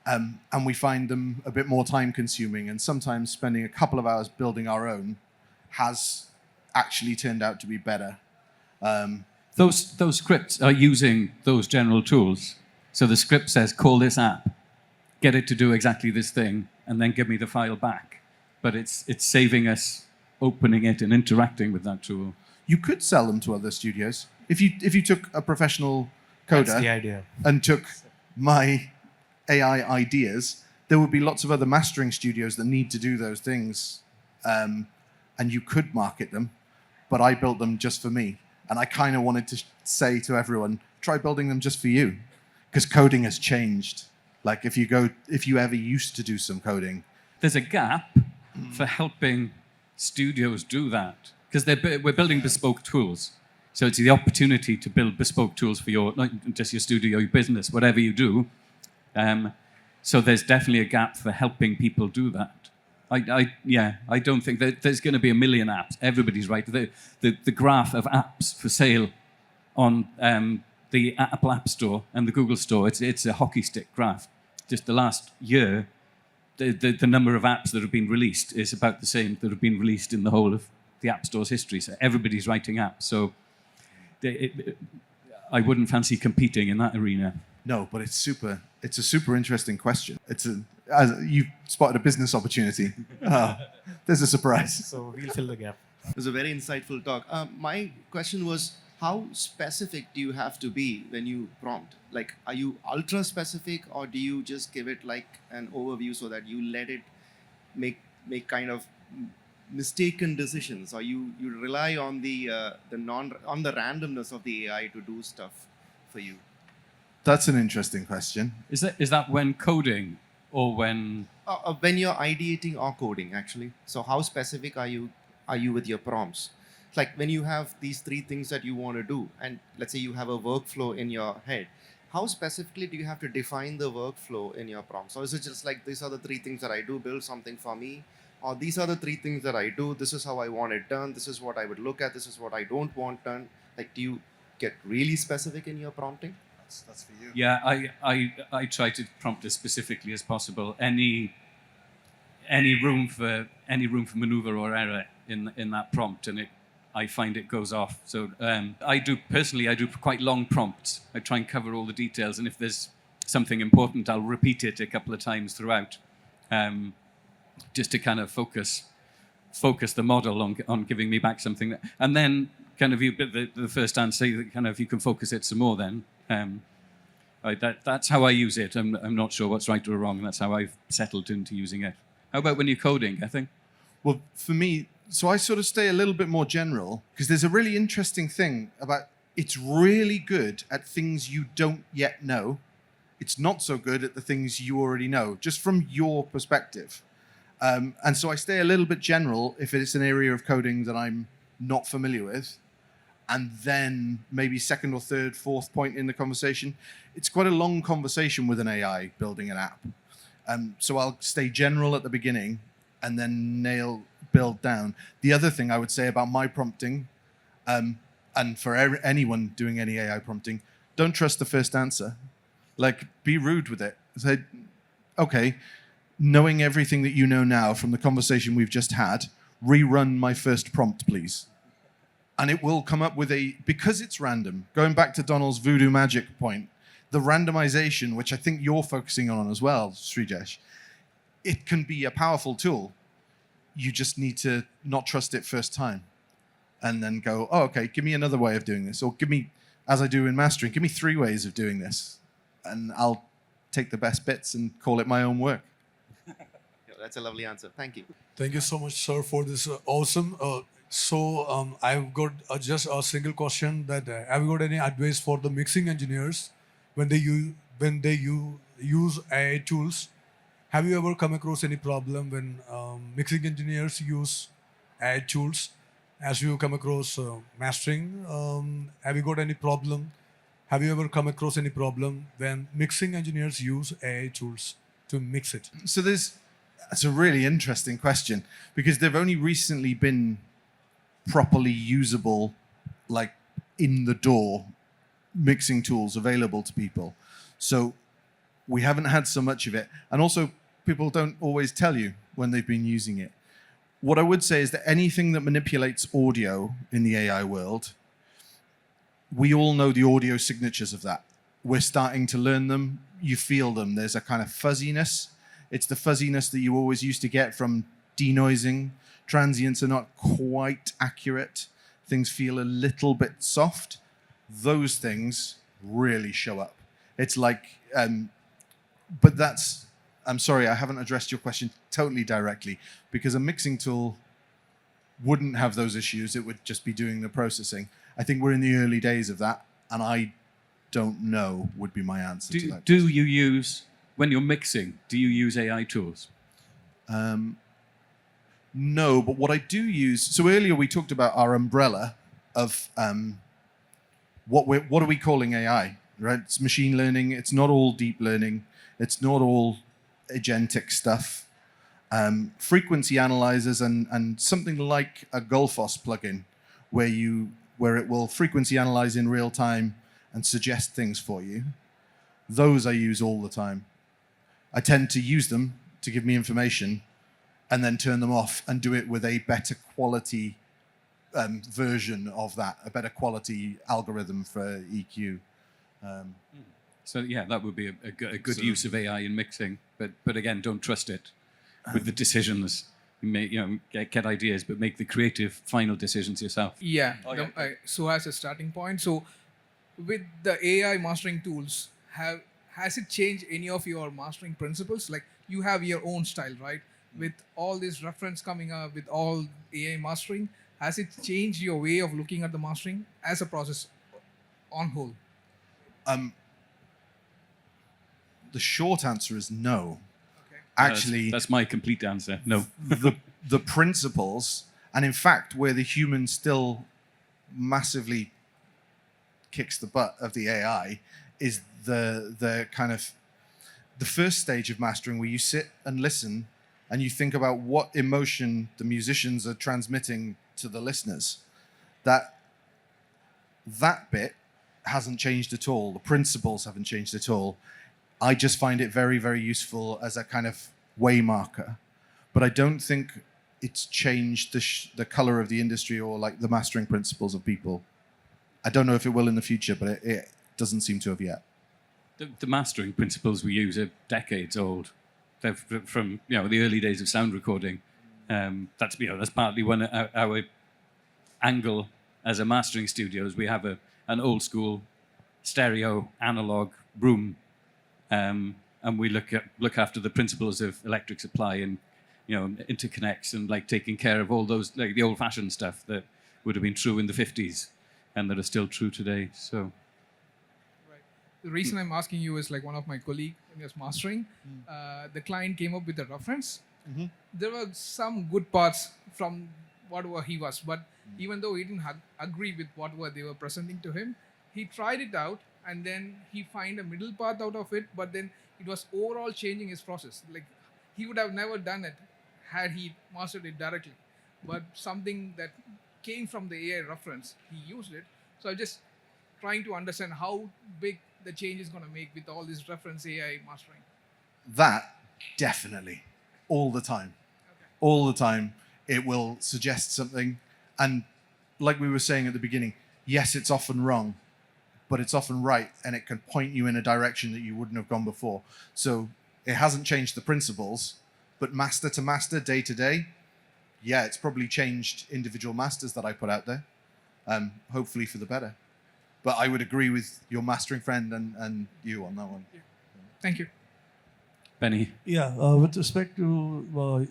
Speaker 3: and we find them a bit more time consuming, and sometimes spending a couple of hours building our own has actually turned out to be better.
Speaker 2: Those scripts are using those general tools. So the script says, call this app, get it to do exactly this thing, and then give me the file back. But it's saving us opening it and interacting with that tool.
Speaker 3: You could sell them to other studios. If you took a professional
Speaker 4: That's the
Speaker 3: coder
Speaker 4: idea.
Speaker 3: and took my AI ideas, there would be lots of other mastering studios that need to do those things, and you could market them, but I built them just for me. And I kind of wanted to say to everyone, try building them just for you, because coding has changed. Like if you ever used to do some coding.
Speaker 2: There's a gap for helping studios do that, because we're building bespoke tools. So it's the opportunity to build bespoke tools for not just your studio, your business, whatever you do. So there's definitely a gap for helping people do that. I don't think that there's going to be a million apps. Everybody's right. The graph of apps for sale on the Apple App Store and the Google Store, it's a hockey stick graph. Just the last year, the number of apps that have been released is about the same that have been released in the whole of the App Store's history. So everybody's writing apps. So I wouldn't fancy competing in that arena.
Speaker 3: No, but it's a super interesting question. You spotted a business opportunity. There's a surprise.
Speaker 4: So we'll fill the gap.
Speaker 5: It was a very insightful talk. My question was, how specific do you have to be when you prompt? Like, are you ultra specific, or do you just give it like an overview so that you let it make kind of mistaken decisions, or you rely on the randomness of the AI to do stuff for you?
Speaker 3: That's an interesting question.
Speaker 2: Is that when coding or when
Speaker 5: you're ideating or coding, actually? So how specific are you with your prompts? It's like when you have these 3 things that you want to do, and let's say you have a workflow in your head, how specifically do you have to define the workflow in your prompts? Or is it just like, these are the 3 things that I do, build something for me? Or these are the 3 things that I do, this is how I want it done, this is what I would look at, this is what I don't want done? Like, do get really specific in your prompting?
Speaker 3: That's for you.
Speaker 2: Yeah, I try to prompt as specifically as possible. Any room for maneuver or error in that prompt, and I find it goes off. So I do quite long prompts. I try and cover all the details, and if there's something important, I'll repeat it a couple of times throughout, just to kind of focus the model on giving me back something. And then kind of the first answer, kind of you can focus it some more then. That's how I use it. I'm not sure what's right or wrong. That's how I've settled into using it. How about when you're coding, I think?
Speaker 3: Well, for me, so I sort of stay a little bit more general because there's a really interesting thing about it's really good at things you don't yet know. It's not so good at the things you already know, just from your perspective. And so I stay a little bit general if it's an area of coding that I'm not familiar with. And then maybe second or third, fourth point in the conversation, it's quite a long conversation with an AI building an app. So I'll stay general at the beginning and then build down. The other thing I would say about my prompting, and for anyone doing any AI prompting, don't trust the first answer. Like, be rude with it. Say, okay, knowing everything that you know now from the conversation we've just had, rerun my first prompt, please. And it will come up with because it's random, going back to Donal's voodoo magic point, the randomization, which I think you're focusing on as well, Srijesh, it can be a powerful tool. You just need to not trust it first time and then go, oh, okay, give me another way of doing this. Or give me, as I do in mastering, give me 3 ways of doing this. And I'll take the best bits and call it my own work.
Speaker 5: Yeah, that's a lovely answer. Thank you.
Speaker 6: Thank you so much, sir, for this awesome. I've got just a single question: that have you got any advice for the mixing engineers when they use AI tools? Have you ever come across any problem when mixing engineers use AI tools? As you come across mastering, have you got any problem? Have you ever come across any problem when mixing engineers use AI tools to mix it?
Speaker 3: So that's a really interesting question because they've only recently been properly usable, like in the door mixing tools available to people. So we haven't had so much of it. And also people don't always tell you when they've been using it. What I would say is that anything that manipulates audio in the AI world, we all know the audio signatures of that. We're starting to learn them. You feel them. There's a kind of fuzziness. It's the fuzziness that you always used to get from denoising. Transients are not quite accurate. Things feel a little bit soft. Those things really show up. It's like, but that's, I'm sorry, I haven't addressed your question totally directly because a mixing tool wouldn't have those issues. It would just be doing the processing. I think we're in the early days of that, and I don't know would be my answer to that.
Speaker 2: Do you use, when you're mixing, do you use AI tools?
Speaker 3: No, but what I do use, so earlier we talked about our umbrella of what are we calling AI, right? It's machine learning. It's not all deep learning. It's not all agentic stuff. Frequency analyzers and something like a Gullfoss plugin where it will frequency analyze in real time and suggest things for you. Those I use all the time. I tend to use them to give me information and then turn them off and do it with a better quality version of that, a better quality algorithm for EQ.
Speaker 2: So yeah, that would be a good use of AI in mixing. But again, don't trust it with the decisions. Get ideas, but make the creative final decisions yourself.
Speaker 7: Yeah. So as a starting point, so with the AI mastering tools, has it changed any of your mastering principles? Like you have your own style, right? With all this reference coming up, with all AI mastering, has it changed your way of looking at the mastering as a process on whole?
Speaker 3: The short answer is no.
Speaker 7: Okay.
Speaker 3: Actually,
Speaker 2: that's my complete answer. No.
Speaker 3: the principles, and in fact, where the human still massively kicks the butt of the AI, is the kind of the first stage of mastering where you sit and listen and you think about what emotion the musicians are transmitting to the listeners. That bit hasn't changed at all. The principles haven't changed at all. I just find it very, very useful as a kind of way marker. But I don't think it's changed the color of the industry or like the mastering principles of people. I don't know if it will in the future, but it doesn't seem to have yet.
Speaker 2: The mastering principles we use are decades old. They're from the early days of sound recording. That's partly one our angle as a mastering studio is we have an old school stereo analog room, and we look after the principles of electric supply and interconnects and like taking care of all those like the old-fashioned stuff that would have been true in the 50s and that are still true today. So.
Speaker 7: The reason I'm asking you is like one of my colleagues when he was mastering, the client came up with a reference.
Speaker 3: Mm-hmm.
Speaker 7: There were some good parts from whatever he was, but even though he didn't agree with what they were presenting to him, he tried it out and then he find a middle path out of it, but then it was overall changing his process. Like he would have never done it had he mastered it directly, but something that came from the AI reference, he used it. So I'm just trying to understand how big the change is going to make with all this reference AI mastering.
Speaker 3: That definitely, all the time.
Speaker 7: Okay.
Speaker 3: All the time, it will suggest something. And like we were saying at the beginning, yes, it's often wrong, but it's often right. And it can point you in a direction that you wouldn't have gone before. So it hasn't changed the principles, but master to master, day to day, yeah, it's probably changed individual masters that I put out there, hopefully for the better. But I would agree with your mastering friend and you on that one.
Speaker 7: Yeah. Thank you.
Speaker 2: Benny.
Speaker 8: Yeah, with respect to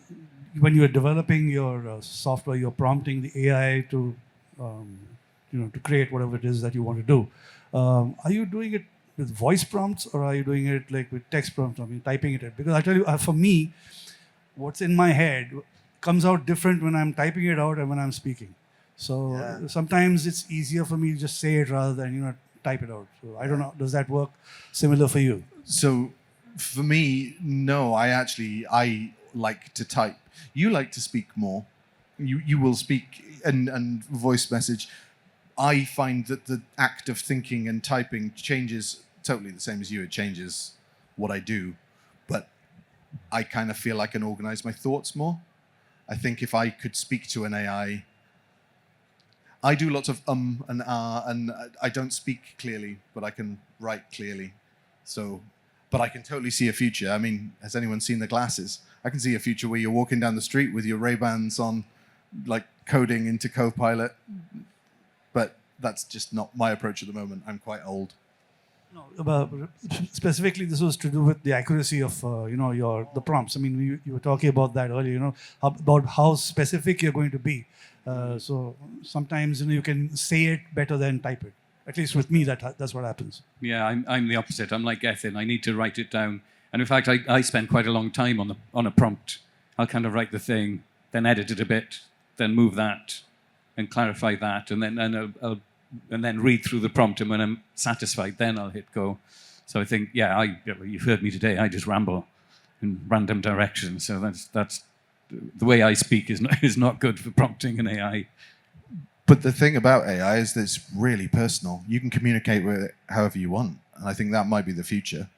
Speaker 8: when you are developing your software, you're prompting the AI to, to create whatever it is that you want to do. Are you doing it with voice prompts or are you doing it like with text prompts? I mean, typing it in? Because I tell you, for me, what's in my head comes out different when I'm typing it out and when I'm speaking. So sometimes it's easier for me to just say it rather than type it out. So I don't know. Does that work similar for you?
Speaker 3: So for me, no. I like to type. You like to speak more. You will speak and voice message. I find that the act of thinking and typing changes totally the same as you. It changes what I do, but I kind of feel I can organize my thoughts more. I think if I could speak to an AI. I do lots of and and I don't speak clearly, but I can write clearly. So, but I can totally see a future. I mean, has anyone seen the glasses? I can see a future where you're walking down the street with your Ray-Bans on, like coding into Copilot. But that's just not my approach at the moment. I'm quite old.
Speaker 8: No, but specifically, this was to do with the accuracy of the prompts. I mean, you were talking about that earlier. About how specific you're going to be. So sometimes you can say it better than type it. At least with me, that's what happens.
Speaker 2: Yeah, I'm the opposite. I'm like Gethin. I need to write it down, and in fact, I spend quite a long time on a prompt. I'll kind of write the thing, then edit it a bit, then move that, and clarify that, and then read through the prompt. And when I'm satisfied, then I'll hit go. So I think, you've heard me today. I just ramble in random directions. So that's the way I speak is not good for prompting an AI.
Speaker 3: But the thing about AI is that it's really personal. You can communicate with it however you want. And I think that might be the future.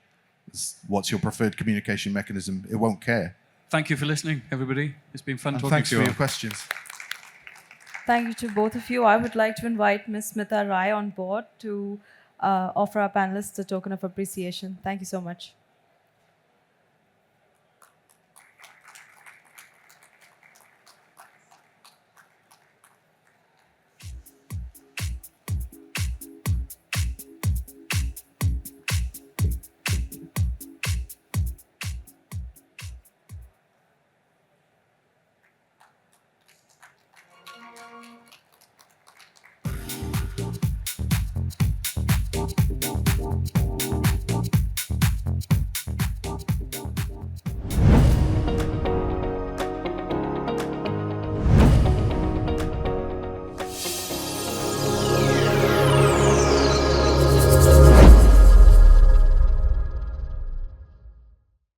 Speaker 3: What's your preferred communication mechanism? It won't care.
Speaker 2: Thank you for listening, everybody. It's been fun
Speaker 3: And
Speaker 2: talking
Speaker 3: thanks
Speaker 2: to
Speaker 3: for
Speaker 2: you.
Speaker 3: your questions.
Speaker 1: Thank you to both of you. I would like to invite Ms. Smita Rai on board to offer our panelists a token of appreciation. Thank you so much.